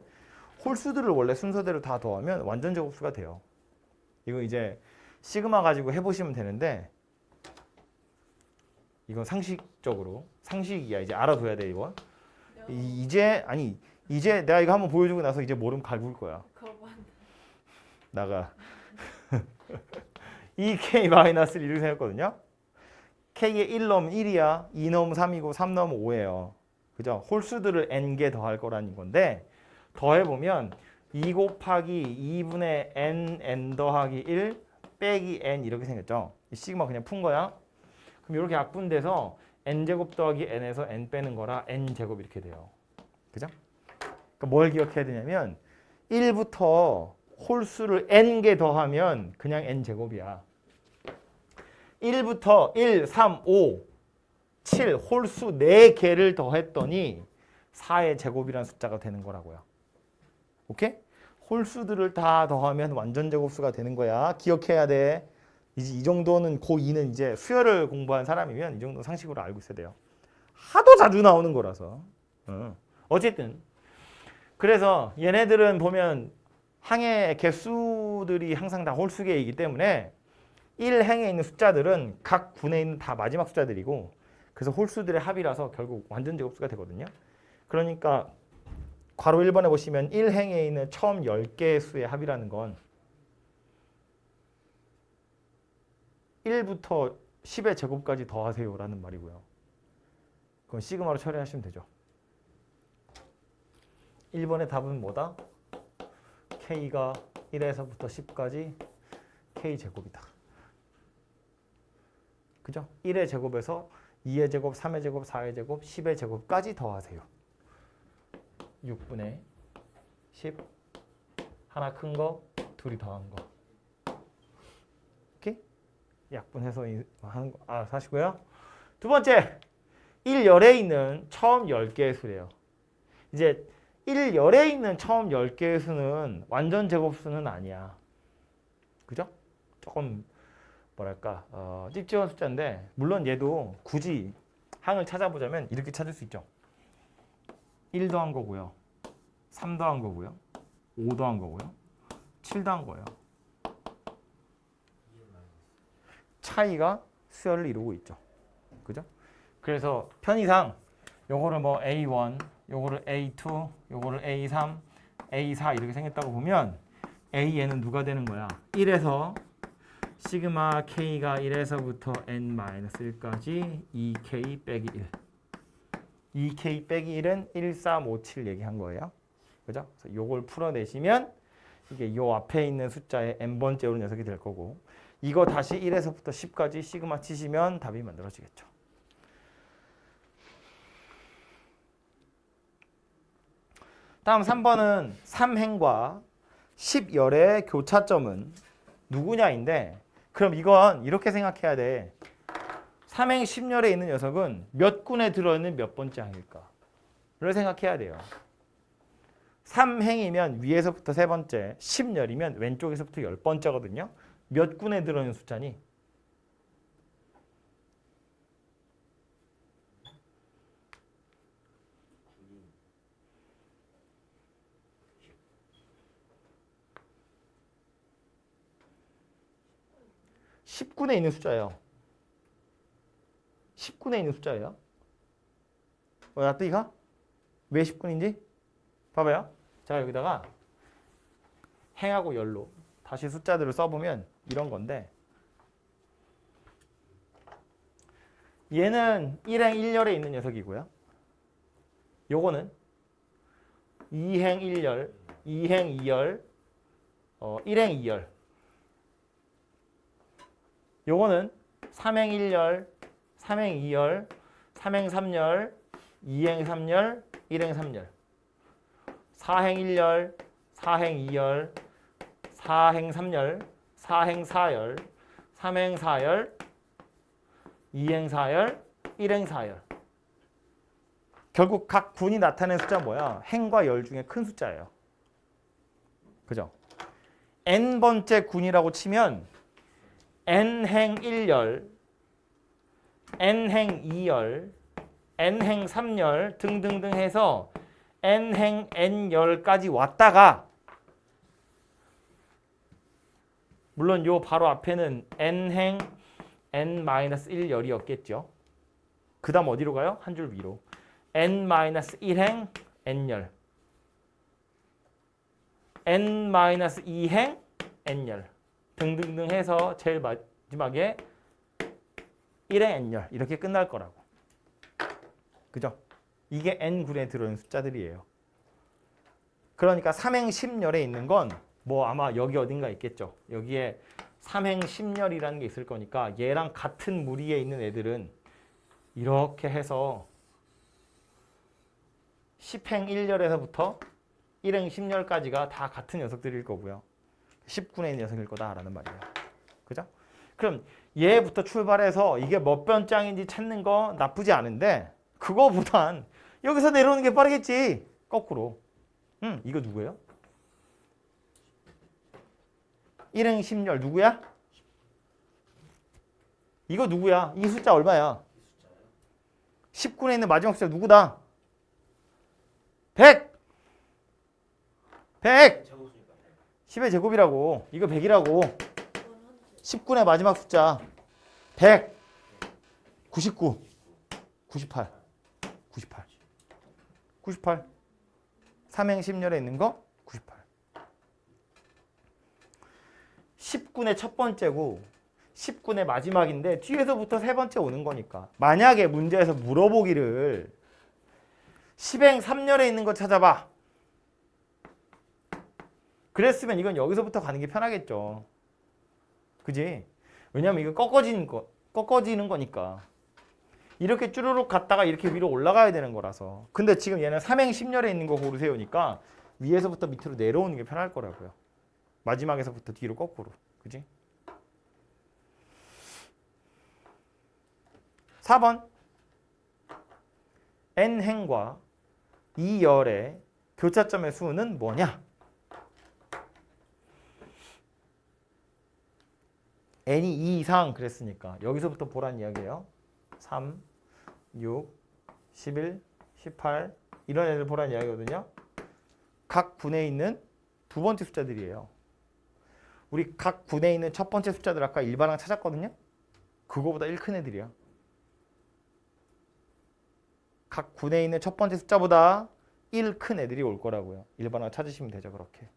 홀수들을 원래 순서대로 다 더하면 완전 제곱수가 돼요. 이거 이제 시그마 가지고 해보시면 되는데 이건 상식이야. 이제 알아둬야 돼 이거. 이제 내가 이거 한번 보여주고 나서 이제 모르면 갈굴 거야. 나가. 2k-1을 이렇게 생겼거든요. k에 1 넣으면 1이야. 2 넣으면 3이고 3 넣으면 5예요. 그죠? 홀수들을 n개 더할 거라는 건데 더해보면 2 곱하기 2분의 n 더하기 1 빼기 n 이렇게 생겼죠. 이 시그마 그냥 푼 거야. 그럼 이렇게 약분돼서 n제곱 더하기 n에서 n 빼는 거라 n제곱 이렇게 돼요. 그죠? 그러니까 뭘 기억해야 되냐면 1부터 홀수를 n개 더하면 그냥 n제곱이야. 1부터 1, 3, 5, 7 홀수 4개를 더했더니 4의 제곱이라는 숫자가 되는 거라고요. 오케이? 홀수들을 다 더하면 완전 제곱수가 되는 거야. 기억해야 돼. 이제 이 정도는 고2는 이제 수열을 공부한 사람이면 이 정도 상식으로 알고 있어야 돼요. 하도 자주 나오는 거라서. 어쨌든 그래서 얘네들은 보면 항의 개수들이 항상 다 홀수계이기 때문에 1행에 있는 숫자들은 각 군에 있는 다 마지막 숫자들이고 그래서 홀수들의 합이라서 결국 완전 제곱수가 되거든요. 그러니까 괄호 1번에 보시면 1행에 있는 처음 10개의 수의 합이라는 건 1부터 10의 제곱까지 더하세요라는 말이고요. 그건 시그마로 처리하시면 되죠. 1번의 답은 뭐다? k가 1에서부터 10까지 k제곱이다. 그죠? 1의 제곱에서 2의 제곱, 3의 제곱, 4의 제곱, 10의 제곱까지 더하세요. 6분의 10 하나 큰 거, 둘이 더한 거. 오케이? 약분해서 하는 거 사시고요. 두 번째, 1열에 있는 처음 10개의 수래요. 이제 1열에 있는 처음 10개의 수는 완전 제곱수는 아니야. 그죠? 조금 뭐랄까 찝찝한 숫자인데 물론 얘도 굳이 항을 찾아보자면 이렇게 찾을 수 있죠. 1 더한 거고요. 3 더한 거고요. 5 더한 거고요. 7 더한 거예요. 차이가 수열을 이루고 있죠. 그죠? 그래서 편의상 요거를 뭐 A1, 요거를 A2, 요거를 A3, A4 이렇게 생겼다고 보면 A에는 누가 되는 거야? 1에서 시그마 K가 1에서부터 N-1까지 2K 빼기 1. 2K 빼기 1은 1, 3, 5, 7 얘기한 거예요. 그죠? 그래서 요걸 풀어내시면 이게 요 앞에 있는 숫자의 N번째 오는 녀석이 될 거고 이거 다시 1에서부터 10까지 시그마 치시면 답이 만들어지겠죠. 다음 3번은 3행과 10열의 교차점은 누구냐인데, 그럼 이건 이렇게 생각해야 돼. 3행 10열에 있는 녀석은 몇 군에 들어있는 몇 번째 항일까를 생각해야 돼요. 3행이면 위에서부터 세 번째, 10열이면 왼쪽에서부터 10번째거든요. 몇 군에 들어있는 숫자니? 십 10군에 있는 숫자예요. 10군에 있는 숫자예요. 납득이가? 왜 10군인지? 봐봐요. 자, 여기다가 행하고 열로 다시 숫자들을 써보면 이런 건데, 얘는 1행 1열에 있는 녀석이고요. 요거는 2행 1열, 2행 2열, 1행 2열. 요거는 3행 1열, 3행 2열, 3행 3열, 2행 3열, 1행 3열. 4행 1열, 4행 2열, 4행 3열, 4행 4열, 3행 4열, 2행 4열, 1행 4열. 결국 각 군이 나타내는 숫자는 뭐야? 행과 열 중에 큰 숫자예요. 그죠? n번째 군이라고 치면 n행 1열, n행 2열, n행 3열 등등등 해서 n행 n열까지 왔다가, 물론 요 바로 앞에는 n행 n-1열이었겠죠. 그 다음 어디로 가요? 한 줄 위로. n-1행 n열, n-2행 n열 등등등 해서 제일 마지막에 1행 n열 이렇게 끝날 거라고. 그죠? 이게 n군에 들어있는 숫자들이에요. 그러니까 3행 10열에 있는 건 뭐 아마 여기 어딘가 있겠죠. 여기에 3행 10열이라는 게 있을 거니까 얘랑 같은 무리에 있는 애들은 이렇게 해서 10행 1열에서부터 1행 10열까지가 다 같은 녀석들일 거고요. 10군에 있는 녀석일 거다라는 말이에요. 그죠? 그럼 얘부터 출발해서 이게 몇 번장인지 찾는 거 나쁘지 않은데, 그거보단 여기서 내려오는 게 빠르겠지. 거꾸로. 이거 누구예요? 1행 10열 누구야? 이거 누구야? 이 숫자 얼마야? 10군에 있는 마지막 숫자 누구다? 100! 100! 10의 제곱이라고. 이거 100이라고. 10군의 마지막 숫자 100, 99, 98, 98, 98. 3행 10열에 있는 거 98. 10군의 첫 번째고 10군의 마지막인데 뒤에서부터 세 번째 오는 거니까, 만약에 문제에서 물어보기를 10행 3열에 있는 거 찾아봐 그랬으면 이건 여기서부터 가는 게 편하겠죠. 그지? 왜냐면 이거 꺾어지는 거니까. 이렇게 쭈루룩 갔다가 이렇게 위로 올라가야 되는 거라서. 근데 지금 얘는 3행 10열에 있는 거 고르세요니까 위에서부터 밑으로 내려오는 게 편할 거라고요. 마지막에서부터 뒤로 거꾸로. 그지? 4번. n행과 2열의 교차점의 수는 뭐냐? n이 2 이상 그랬으니까 여기서부터 보란 이야기예요. 3, 6, 11, 18 이런 애들 보란 이야기거든요. 각 군에 있는 두 번째 숫자들이에요. 우리 각 군에 있는 첫 번째 숫자들 아까 일반항 찾았거든요. 그거보다 1 큰 애들이야. 각 군에 있는 첫 번째 숫자보다 1 큰 애들이 올 거라고요. 일반항 찾으시면 되죠. 그렇게.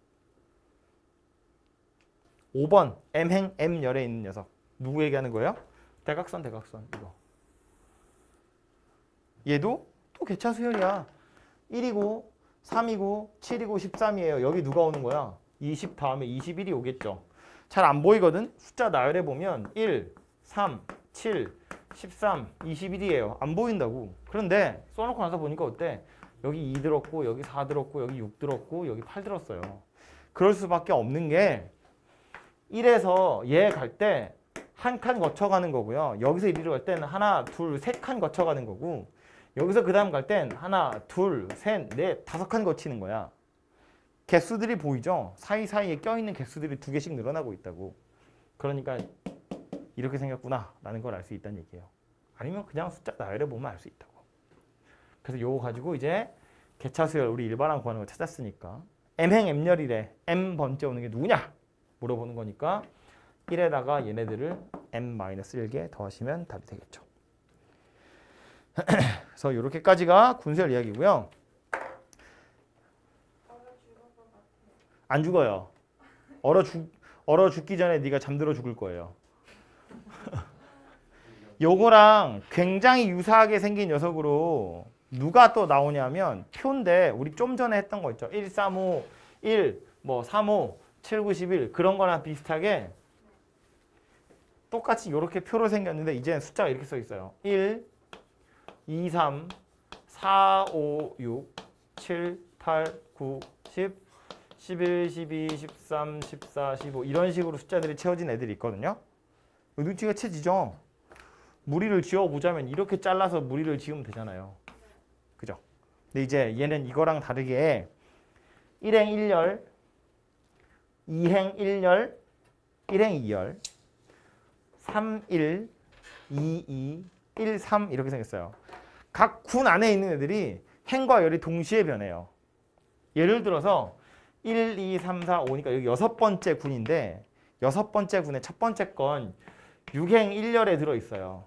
5번 m행 m열에 있는 녀석. 누구 얘기하는 거예요? 대각선 이거. 얘도 또 개차수열이야. 1이고 3이고 7이고 13이에요. 여기 누가 오는 거야? 20 다음에 21이 오겠죠. 잘 안 보이거든. 숫자 나열해 보면 1, 3, 7, 13, 21이에요. 안 보인다고. 그런데 써놓고 나서 보니까 어때? 여기 2 들었고 여기 4 들었고 여기 6 들었고 여기 8 들었어요. 그럴 수밖에 없는 게 1에서 얘 갈 때 한 칸 거쳐가는 거고요. 여기서 1위로 갈 때는 하나, 둘, 세 칸 거쳐가는 거고 여기서 그 다음 갈 땐 하나, 둘, 셋, 넷, 5칸 거치는 거야. 개수들이 보이죠? 사이사이에 껴있는 개수들이 2개씩 늘어나고 있다고. 그러니까 이렇게 생겼구나 라는 걸 알 수 있다는 얘기예요. 아니면 그냥 숫자 나열해 보면 알 수 있다고. 그래서 요거 가지고 이제 개차수열 우리 일반항 구하는 거 찾았으니까 M행 M열이래. M번째 오는 게 누구냐? 물어보는 거니까 1에다가 얘네들을 M-1개 더하시면 답이 되겠죠. 그래서 이렇게까지가 군수열 이야기고요. 안 죽어요. 얼어 죽기 전에 네가 잠들어 죽을 거예요. 요거랑 굉장히 유사하게 생긴 녀석으로 누가 또 나오냐면 표인데 우리 좀 전에 했던 거 있죠. 1, 3, 5, 1, 뭐 3, 5, 7, 9, 11 그런 거랑 비슷하게 똑같이 이렇게 표로 생겼는데 이제는 숫자가 이렇게 써 있어요. 1, 2, 3, 4, 5, 6, 7, 8, 9, 10, 11, 12, 13, 14, 15 이런 식으로 숫자들이 채워진 애들이 있거든요. 눈치가 채지죠? 무리를 지어보자면 이렇게 잘라서 무리를 지으면 되잖아요. 그죠? 근데 이제 얘는 이거랑 다르게 1행 1열, 2행 1열, 1행 2열, 3, 1, 2, 2, 1, 3 이렇게 생겼어요. 각 군 안에 있는 애들이 행과 열이 동시에 변해요. 예를 들어서 1, 2, 3, 4, 5니까 여기 6번째 군인데 6번째 군의 첫 번째 건 6행 1열에 들어있어요.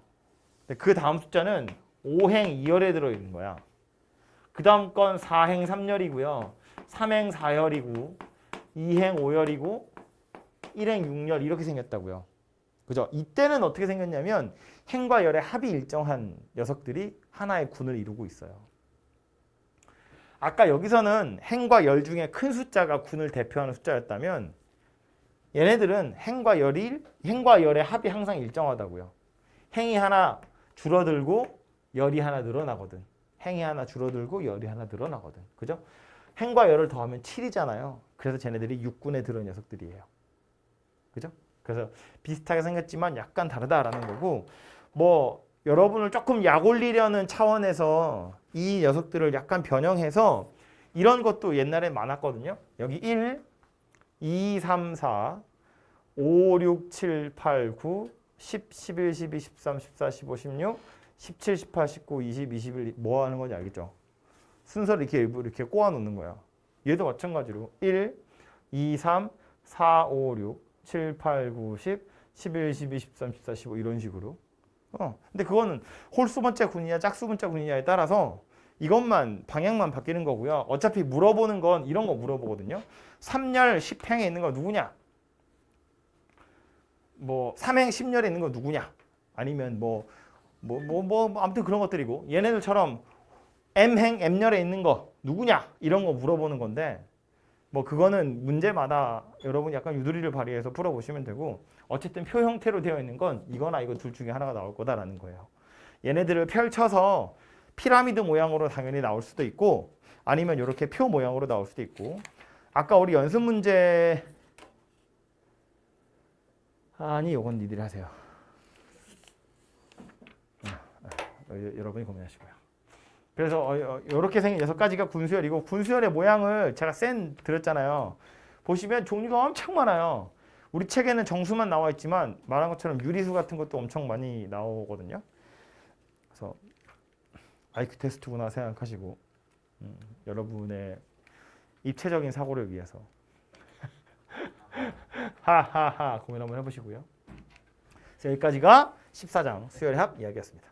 그 다음 숫자는 5행 2열에 들어있는 거야. 그 다음 건 4행 3열이고요. 3행 4열이고 2행 5열이고 1행 6열 이렇게 생겼다고요. 그죠? 이때는 어떻게 생겼냐면 행과 열의 합이 일정한 녀석들이 하나의 군을 이루고 있어요. 아까 여기서는 행과 열 중에 큰 숫자가 군을 대표하는 숫자였다면 얘네들은 행과 열의 합이 항상 일정하다고요. 행이 하나 줄어들고 열이 하나 늘어나거든. 행이 하나 줄어들고 열이 하나 늘어나거든. 그죠? 행과 열을 더하면 7이잖아요. 그래서 쟤네들이 6군에 들어있는 녀석들이에요. 그죠? 그래서 비슷하게 생겼지만 약간 다르다라는 거고 뭐 여러분을 조금 약 올리려는 차원에서 이 녀석들을 약간 변형해서 이런 것도 옛날에 많았거든요. 여기 1, 2, 3, 4, 5, 6, 7, 8, 9, 10, 11, 12, 13, 14, 15, 16, 17, 18, 19, 20, 21 뭐 하는 건지 알겠죠? 순서를 이렇게 꼬아 놓는 거야. 얘도 마찬가지로 1, 2, 3, 4, 5, 6, 7, 8, 9, 10, 11, 12, 13, 14, 15 이런 식으로. 근데 그거는 홀수 번째 군이냐 짝수 번째 군이냐에 따라서 이것만 방향만 바뀌는 거고요. 어차피 물어보는 건 이런 거 물어보거든요. 3열 10행에 있는 거 누구냐? 뭐 3행 10열에 있는 거 누구냐? 아니면 뭐 아무튼 그런 것들이고 얘네들처럼 M행 M열에 있는 거 누구냐? 이런 거 물어보는 건데 뭐 그거는 문제마다 여러분이 약간 유도리를 발휘해서 풀어보시면 되고 어쨌든 표 형태로 되어 있는 건 이거나 이거 둘 중에 하나가 나올 거다라는 거예요. 얘네들을 펼쳐서 피라미드 모양으로 당연히 나올 수도 있고 아니면 이렇게 표 모양으로 나올 수도 있고 아까 우리 연습 문제 아니 이건 니들이 하세요. 여러분이 고민하시고요. 그래서 이렇게 생긴 6가지가 군수열이고 군수열의 모양을 제가 드렸잖아요. 보시면 종류가 엄청 많아요. 우리 책에는 정수만 나와 있지만 말한 것처럼 유리수 같은 것도 엄청 많이 나오거든요. 그래서 IQ 테스트구나 생각하시고 여러분의 입체적인 사고를 위해서 하하하 고민 한번 해보시고요. 그래서 여기까지가 14장 수열의 합 이야기였습니다.